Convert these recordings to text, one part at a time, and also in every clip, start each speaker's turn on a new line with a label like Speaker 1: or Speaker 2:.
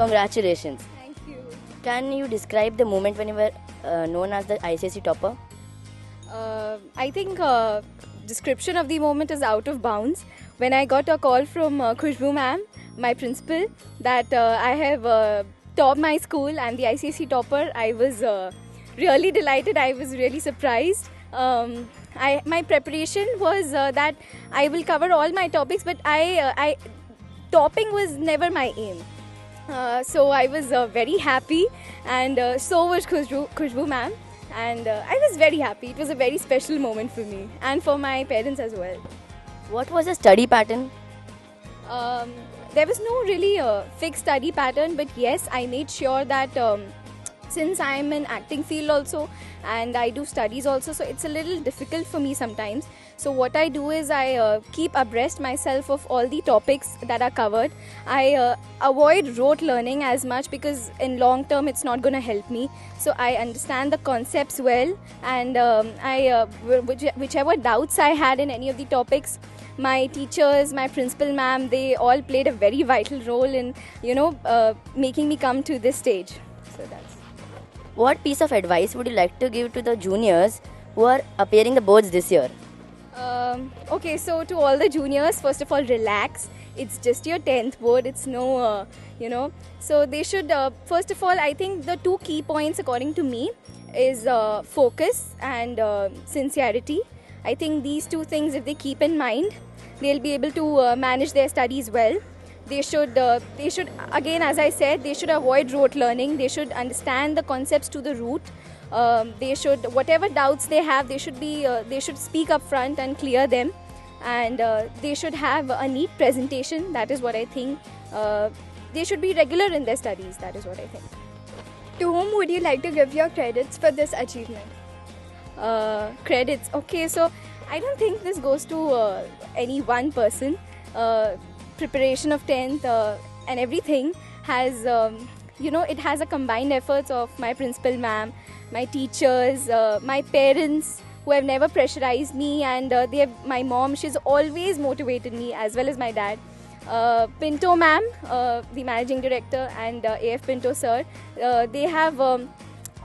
Speaker 1: Congratulations.
Speaker 2: Thank you.
Speaker 1: Can you describe the moment when you were known as the ICSE topper?
Speaker 2: I think description of the moment is out of bounds. When I got a call from Khushbu ma'am, my principal, that I have topped my school and the ICSE topper, I was really delighted. I was really surprised. My preparation was that I will cover all my topics, but topping was never my aim. So I was very happy, and so was Khushbu ma'am, and I was very happy. It was a very special moment for me and for my parents as well.
Speaker 1: What was the study pattern?
Speaker 2: There was no really fixed study pattern, but yes, I made sure that since I am in acting field also and I do studies also, so it's a little difficult for me sometimes. So what I do is I keep abreast myself of all the topics that are covered. I avoid rote learning as much, because in long term it's not going to help me. So I understand the concepts well, and whichever doubts I had in any of the topics, my teachers, my principal ma'am, they all played a very vital role in making me come to this stage. So that's.
Speaker 1: What piece of advice would you like to give to the juniors who are appearing the boards this year?
Speaker 2: Okay, so to all the juniors, first of all, relax. It's just your 10th board. It's no, So they should, first of all, I think the two key points according to me is focus and sincerity. I think these two things, if they keep in mind, they'll be able to manage their studies well. They should again, as I said, they should avoid rote learning. They should understand the concepts to the root. They should, whatever doubts they have, they should speak up front and clear them. And they should have a neat presentation. That is what I think. They should be regular in their studies. That is what I think.
Speaker 3: To whom would you like to give your credits for this achievement?
Speaker 2: Credits. Okay, so I don't think this goes to any one person. Preparation of 10th and everything has, it has a combined efforts of my principal ma'am, my teachers, my parents, who have never pressurized me, and my mom, she's always motivated me, as well as my dad. Pinto ma'am, the managing director, and AF Pinto sir, they have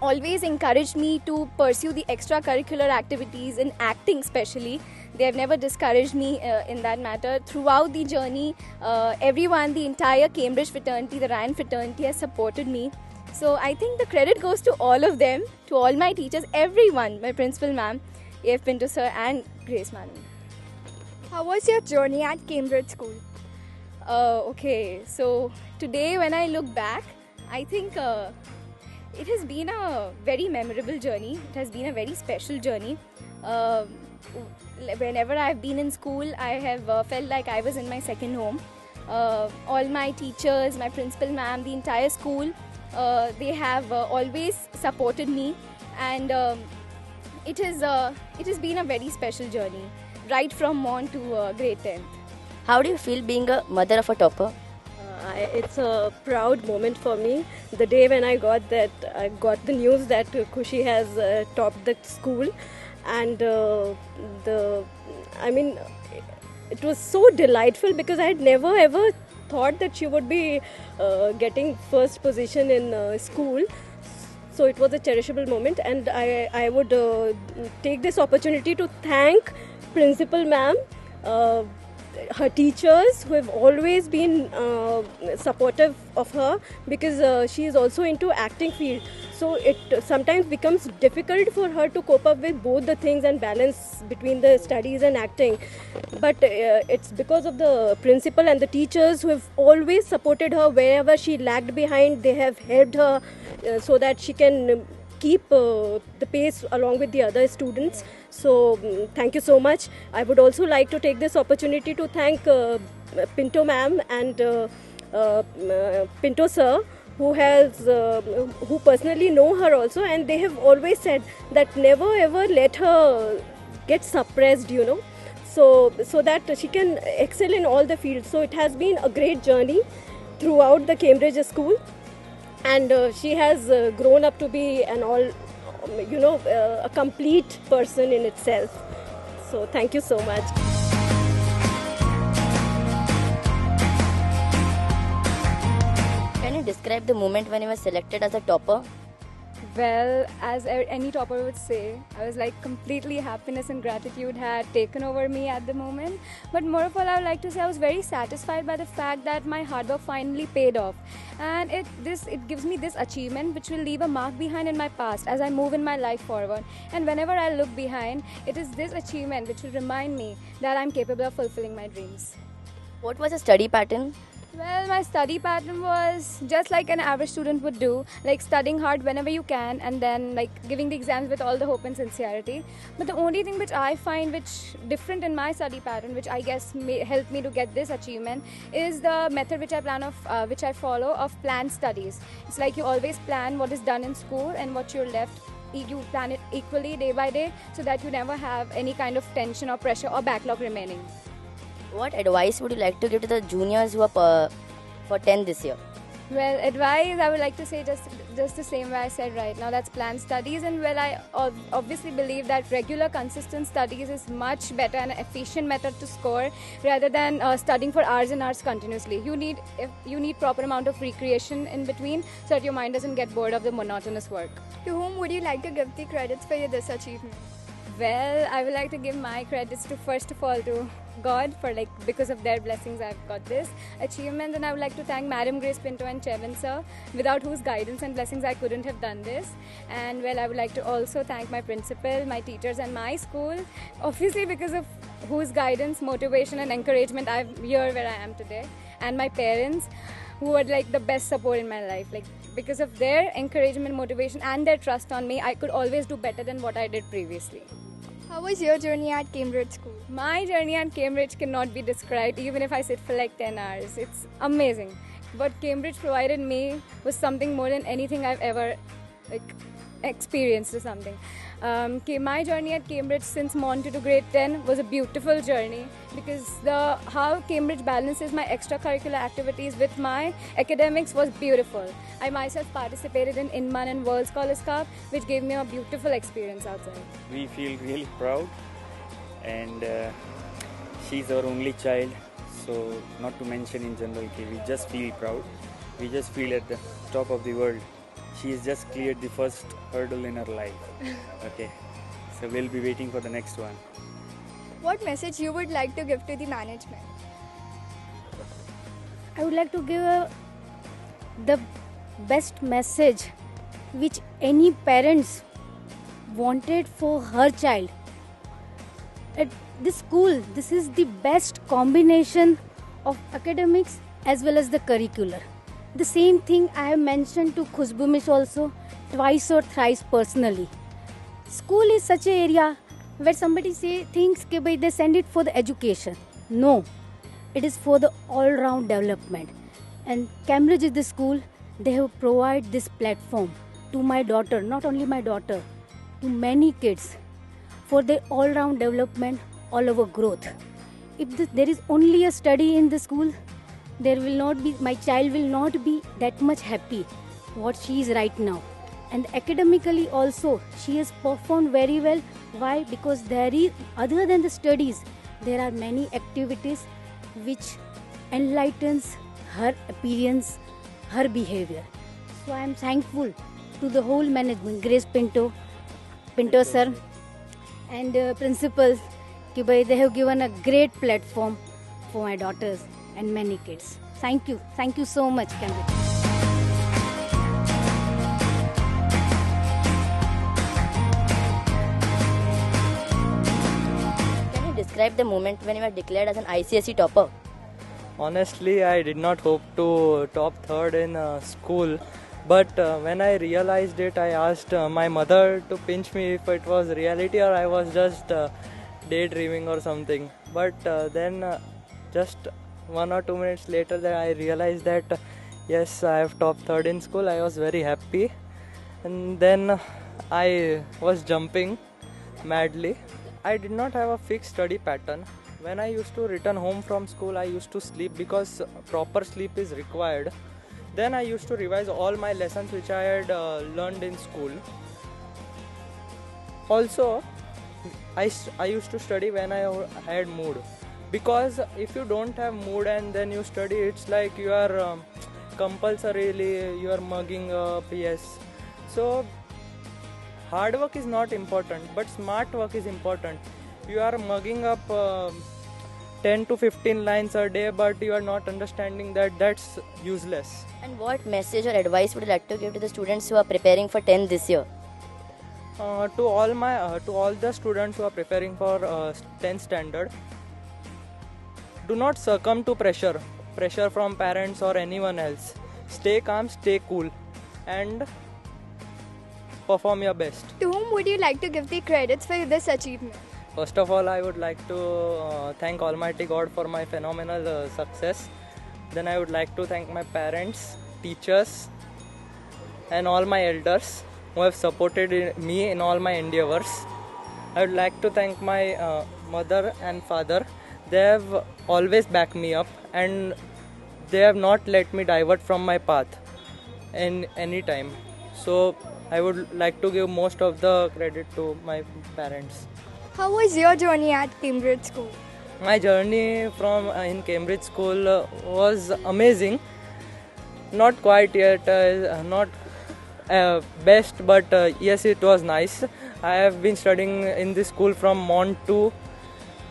Speaker 2: always encouraged me to pursue the extracurricular activities in acting especially. They have never discouraged me in that matter. Throughout the journey, everyone, the entire Cambridge fraternity, the Ryan fraternity has supported me. So I think the credit goes to all of them, to all my teachers, everyone, my principal ma'am, AF Pinto sir and Grace madam.
Speaker 3: How was your journey at Cambridge School?
Speaker 2: Okay, so today when I look back, I think it has been a very memorable journey. It has been a very special journey. Whenever I've been in school, I have felt like I was in my second home. All my teachers, my principal ma'am, the entire school, they have always supported me, and it has been a very special journey, right from Mon to grade 10th.
Speaker 1: How do you feel being a mother of a topper?
Speaker 4: It's a proud moment for me. The day when I got the news that Khushi has topped the school, and it was so delightful, because I had never ever thought that she would be getting first position in school. So it was a cherishable moment, and I would take this opportunity to thank Principal Ma'am, her teachers, who have always been supportive of her, because she is also into acting field. So it sometimes becomes difficult for her to cope up with both the things and balance between the studies and acting. But it's because of the principal and the teachers who have always supported her wherever she lagged behind. They have helped her so that she can keep the pace along with the other students. So thank you so much. I would also like to take this opportunity to thank Pinto ma'am and Pinto sir, who personally know her also, and they have always said that never ever let her get suppressed, so that she can excel in all the fields. So it has been a great journey throughout the Cambridge school, and she has grown up to be a complete person in itself. So thank you so much.
Speaker 1: Can you you describe the moment when you were selected as a topper?
Speaker 2: Well, as any topper would say, I was like completely happiness and gratitude had taken over me at the moment. But more of all, I would like to say I was very satisfied by the fact that my hard work finally paid off, and it gives me this achievement which will leave a mark behind in my past as I move in my life forward. And whenever I look behind, it is this achievement which will remind me that I'm capable of fulfilling my dreams.
Speaker 1: What was your study pattern?
Speaker 2: Well, my study pattern was just like an average student would do, like studying hard whenever you can and then like giving the exams with all the hope and sincerity. But the only thing which I find which different in my study pattern, which I guess may help me to get this achievement, is the method which I follow of planned studies. It's like you always plan what is done in school and what you're left. You plan it equally day by day so that you never have any kind of tension or pressure or backlog remaining.
Speaker 1: What advice would you like to give to the juniors who are for 10th this year?
Speaker 2: Well, advice I would like to say just the same way I said right now. That's planned studies, and well, I obviously believe that regular, consistent studies is much better and an efficient method to score rather than studying for hours and hours continuously. You need proper amount of recreation in between so that your mind doesn't get bored of the monotonous work.
Speaker 3: To whom would you like to give the credits for this achievement?
Speaker 2: Well, I would like to give my credits to first of all to God for because of their blessings I've got this achievement, and I would like to thank Madam Grace Pinto and Chevin sir, without whose guidance and blessings I couldn't have done this. And well, I would like to also thank my principal, my teachers and my school, obviously because of whose guidance, motivation and encouragement I'm here where I am today, and my parents who were like the best support in my life. Because of their encouragement, motivation and their trust on me, I could always do better than what I did previously.
Speaker 3: How was your journey at Cambridge School?
Speaker 2: My journey at Cambridge cannot be described even if I sit for 10 hours. It's amazing. What Cambridge provided me was something more than anything I've ever experienced or something. My journey at Cambridge since Monty to grade 10 was a beautiful journey because how Cambridge balances my extracurricular activities with my academics was beautiful. I myself participated in Inman and World Scholars Cup, which gave me a beautiful experience outside.
Speaker 5: We feel really proud, and she's our only child, so not to mention in general, we just feel proud. We just feel at the top of the world. She has just cleared the first hurdle in her life. Okay, so we'll be waiting for the next one.
Speaker 3: What message you would like to give to the management?
Speaker 6: I would like to give the best message which any parents wanted for her child. At this school, this is the best combination of academics as well as the curricular. The same thing I have mentioned to Khushbu Miss also twice or thrice personally. School is such an area where somebody thinks that they send it for the education. No, it is for the all-round development. And Cambridge is the school, they have provided this platform to my daughter, not only my daughter, to many kids for their all-round development, all over growth. If there is only a study in the school, my child will not be that much happy what she is right now. And academically also, she has performed very well. Why? Because other than the studies, there are many activities which enlightens her appearance, her behavior. So I am thankful to the whole management, Grace Pinto sir and principals, they have given a great platform for my daughters and many kids. Thank you so much, Cambridge.
Speaker 1: Can you describe the moment when you were declared as an ICSE topper?
Speaker 7: Honestly, I did not hope to top third in school, but when I realized it, I asked my mother to pinch me if it was reality or I was just daydreaming or something. But then just 1 or 2 minutes later that I realized that yes, I have top third in school. I was very happy, and then I was jumping madly. I did not have a fixed study pattern. When I used to return home from school, I used to sleep because proper sleep is required. Then I used to revise all my lessons which I had learned in school. Also, I used to study when I had mood. Because if you don't have mood and then you study, it's like you are compulsorily you are mugging up, yes. So hard work is not important, but smart work is important. You are mugging up 10 to 15 lines a day, but you are not understanding that that's useless.
Speaker 1: And what message or advice would you like to give to the students who are preparing for 10th this year?
Speaker 7: To all the students who are preparing for 10th standard, do not succumb to pressure from parents or anyone else. Stay calm, stay cool, and perform your best.
Speaker 3: To whom would you like to give the credits for this achievement?
Speaker 7: First of all, I would like to thank Almighty God for my phenomenal success. Then I would like to thank my parents, teachers, and all my elders who have supported me in all my endeavors. I would like to thank my mother and father. They have always backed me up and they have not let me divert from my path in any time. So I would like to give most of the credit to my parents.
Speaker 3: How was your journey at Cambridge School?
Speaker 7: My journey from in Cambridge School was amazing. Not quite yet, not best, but yes, it was nice. I have been studying in this school from Mont 2.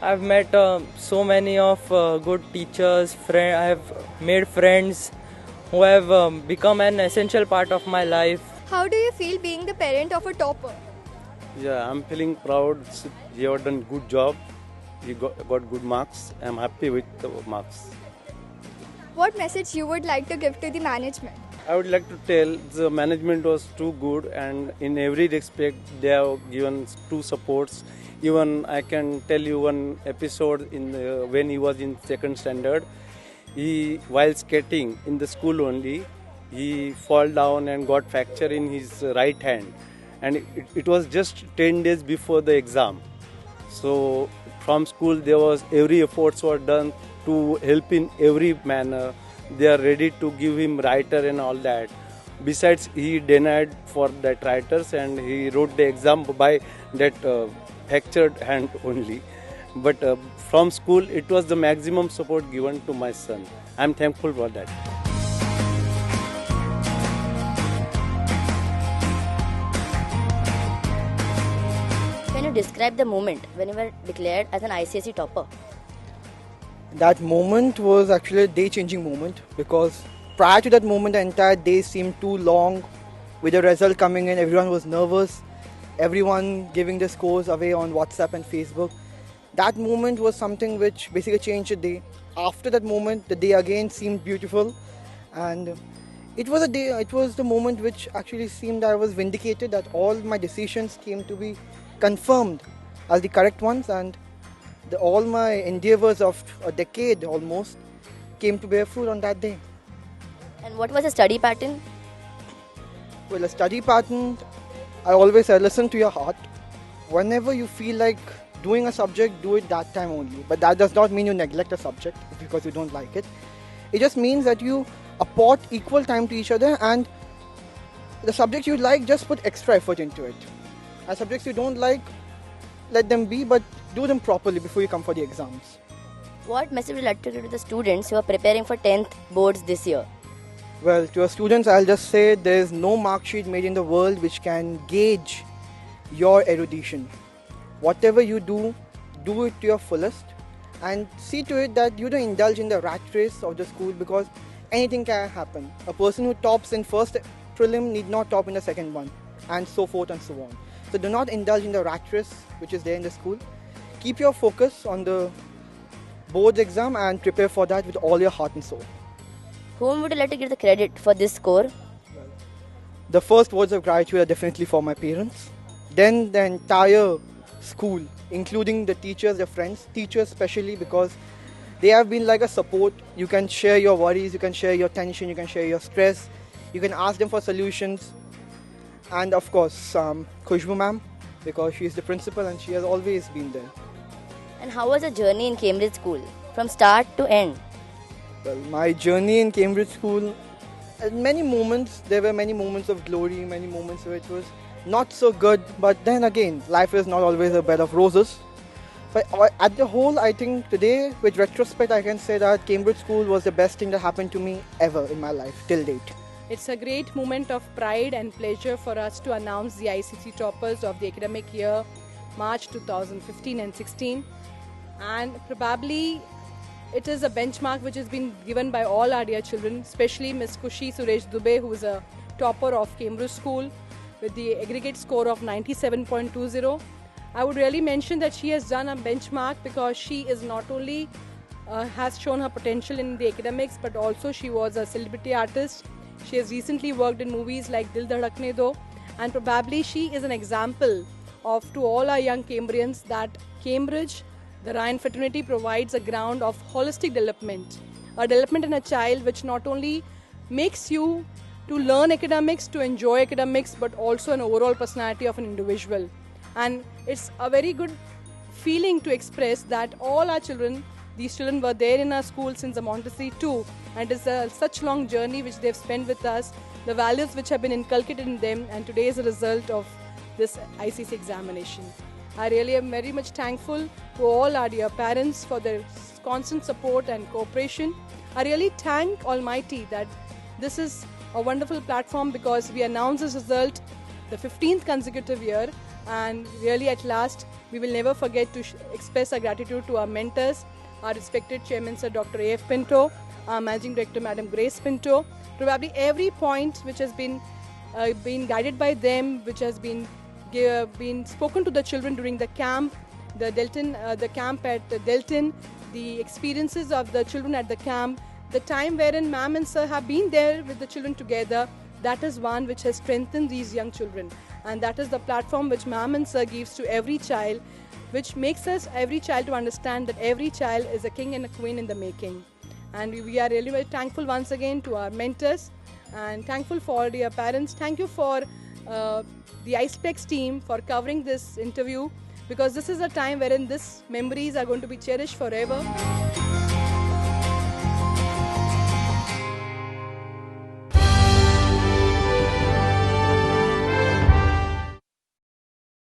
Speaker 7: I've met so many of good teachers. I have made friends who have become an essential part of my life.
Speaker 3: How do you feel being the parent of a topper?
Speaker 8: Yeah, I'm feeling proud. You have done good job. You got good marks. I'm happy with the marks.
Speaker 3: What message you would like to give to the management?
Speaker 8: I would like to tell the management was too good and in every respect they have given two supports. Even I can tell you one episode when he was in second standard. While skating in the school only, he fall down and got fracture in his right hand. And it was just 10 days before the exam. So from school there was every efforts were done to help in every manner. They are ready to give him writer and all that. Besides, he denied for that writers and he wrote the exam by that fractured hand only. But from school, it was the maximum support given to my son. I am thankful for that.
Speaker 1: Can you describe the moment when you were declared as an ICSE topper?
Speaker 9: That moment was actually a day-changing moment because prior to that moment, the entire day seemed too long. With the result coming in, everyone was nervous. Everyone giving the scores away on WhatsApp and Facebook. That moment was something which basically changed the day. After that moment, the day again seemed beautiful, and it was the moment which actually seemed I was vindicated, that all my decisions came to be confirmed as the correct ones, and all my endeavors of a decade almost came to bear fruit on that day.
Speaker 1: And what was the study pattern?
Speaker 9: Well, a study pattern, I always say, listen to your heart. Whenever you feel like doing a subject, do it that time only. But that does not mean you neglect a subject because you don't like it. It just means that you apport equal time to each other, and the subjects you like, just put extra effort into it. And subjects you don't like, let them be, but do them properly before you come for the exams.
Speaker 1: What message would you like to give to the students who are preparing for 10th boards this year?
Speaker 9: Well, to our students, I'll just say there is no mark sheet made in the world which can gauge your erudition. Whatever you do, do it to your fullest, and see to it that you don't indulge in the rat race of the school, because anything can happen. A person who tops in first prelim need not top in the second one, and so forth and so on. So do not indulge in the rat race which is there in the school. Keep your focus on the boards exam and prepare for that with all your heart and soul.
Speaker 1: Whom would you like to give the credit for this score?
Speaker 9: The first words of gratitude are definitely for my parents. Then the entire school, including the teachers, the friends, teachers especially, because they have been like a support. You can share your worries, you can share your tension, you can share your stress, you can ask them for solutions. And of course, Khushbu ma'am, because she is the principal and she has always been there.
Speaker 1: And how was the journey in Cambridge School from start to end?
Speaker 9: Well, my journey in Cambridge School, many moments, there were many moments of glory, many moments where it was not so good, but then again, life is not always a bed of roses. But at the whole, I think today, with retrospect, I can say that Cambridge School was the best thing that happened to me ever in my life till date.
Speaker 10: It's a great moment of pride and pleasure for us to announce the ICC toppers of the academic year March 2015 and 16. And probably it is a benchmark which has been given by all our dear children, especially Miss Kushi Suresh Dubey, who is a topper of Cambridge School with the aggregate score of 97.20. I would really mention that she has done a benchmark because she is not only has shown her potential in the academics, but also she was a celebrity artist. She has recently worked in movies like Dil Dhadakne Do, and probably she is an example to all our young Cambrians that Cambridge, the Ryan fraternity, provides a ground of holistic development. A development in a child which not only makes you to learn academics, to enjoy academics, but also an overall personality of an individual. And it's a very good feeling to express that all our children, these children were there in our school since the Montessori too, and it's such long journey which they've spent with us, the values which have been inculcated in them, and today is a result of this ICC examination. I really am very much thankful to all our dear parents for their constant support and cooperation. I really thank Almighty that this is a wonderful platform because we announce this result the 15th consecutive year, and really at last we will never forget to express our gratitude to our mentors, our respected chairman Sir Dr. A.F. Pinto, our managing director Madam Grace Pinto. Probably every point which has been guided by them, which has been spoken to the children during the camp, the camp at Delton, the experiences of the children at the camp, the time wherein ma'am and sir have been there with the children together, that is one which has strengthened these young children. And that is the platform which ma'am and sir gives to every child, which makes us every child to understand that every child is a king and a queen in the making. And we are really very thankful once again to our mentors and thankful for their parents. Thank you for the ICEPlex team for covering this interview, because this is a time wherein these memories are going to be cherished forever.